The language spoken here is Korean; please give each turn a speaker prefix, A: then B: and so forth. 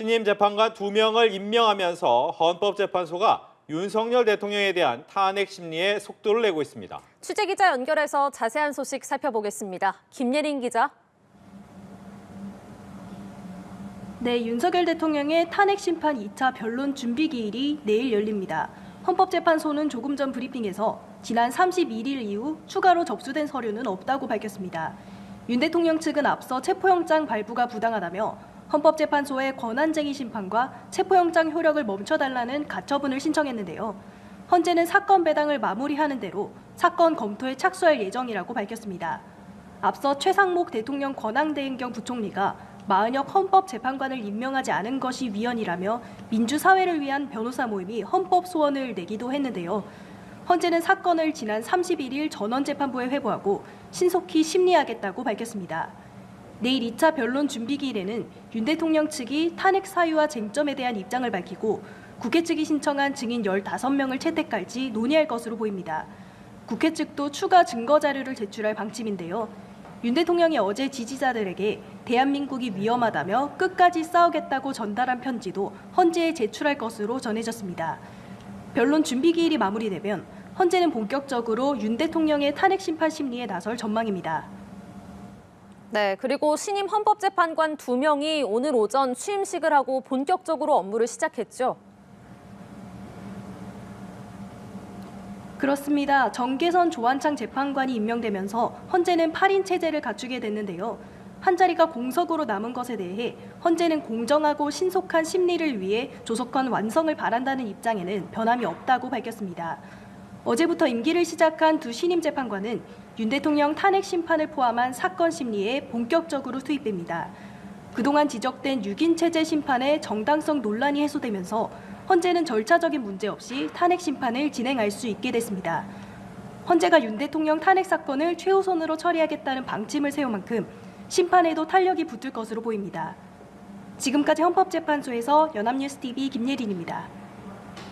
A: 신임 재판관 2명을 임명하면서 헌법재판소가 윤석열 대통령에 대한 탄핵 심리에 속도를 내고 있습니다.
B: 취재기자 연결해서 자세한 소식 살펴보겠습니다. 김예린 기자.
C: 네, 윤석열 대통령의 탄핵 심판 2차 변론 준비 기일이 내일 열립니다. 헌법재판소는 조금 전 브리핑에서 지난 31일 이후 추가로 접수된 서류는 없다고 밝혔습니다. 윤 대통령 측은 앞서 체포영장 발부가 부당하다며 헌법재판소의 권한쟁의 심판과 체포영장 효력을 멈춰달라는 가처분을 신청했는데요. 헌재는 사건 배당을 마무리하는 대로 사건 검토에 착수할 예정이라고 밝혔습니다. 앞서 최상목 대통령 권한대행경 부총리가 마은혁 헌법재판관을 임명하지 않은 것이 위헌이라며 민주사회를 위한 변호사 모임이 헌법 소원을 내기도 했는데요. 헌재는 사건을 지난 31일 전원재판부에 회부하고 신속히 심리하겠다고 밝혔습니다. 내일 2차 변론 준비 기일에는 윤 대통령 측이 탄핵 사유와 쟁점에 대한 입장을 밝히고 국회 측이 신청한 증인 15명을 채택할지 논의할 것으로 보입니다. 국회 측도 추가 증거 자료를 제출할 방침인데요. 윤 대통령이 어제 지지자들에게 대한민국이 위험하다며 끝까지 싸우겠다고 전달한 편지도 헌재에 제출할 것으로 전해졌습니다. 변론 준비 기일이 마무리되면 헌재는 본격적으로 윤 대통령의 탄핵 심판 심리에 나설 전망입니다.
B: 네, 그리고 신임 헌법재판관 2명이 오늘 오전 취임식을 하고 본격적으로 업무를 시작했죠.
C: 그렇습니다. 정계선 조한창 재판관이 임명되면서 헌재는 8인 체제를 갖추게 됐는데요. 한 자리가 공석으로 남은 것에 대해 헌재는 공정하고 신속한 심리를 위해 조속한 완성을 바란다는 입장에는 변함이 없다고 밝혔습니다. 어제부터 임기를 시작한 두 신임 재판관은 윤 대통령 탄핵 심판을 포함한 사건 심리에 본격적으로 투입됩니다. 그동안 지적된 6인 체제 심판의 정당성 논란이 해소되면서 헌재는 절차적인 문제 없이 탄핵 심판을 진행할 수 있게 됐습니다. 헌재가 윤 대통령 탄핵 사건을 최우선으로 처리하겠다는 방침을 세운 만큼 심판에도 탄력이 붙을 것으로 보입니다. 지금까지 헌법재판소에서 연합뉴스TV 김예린입니다.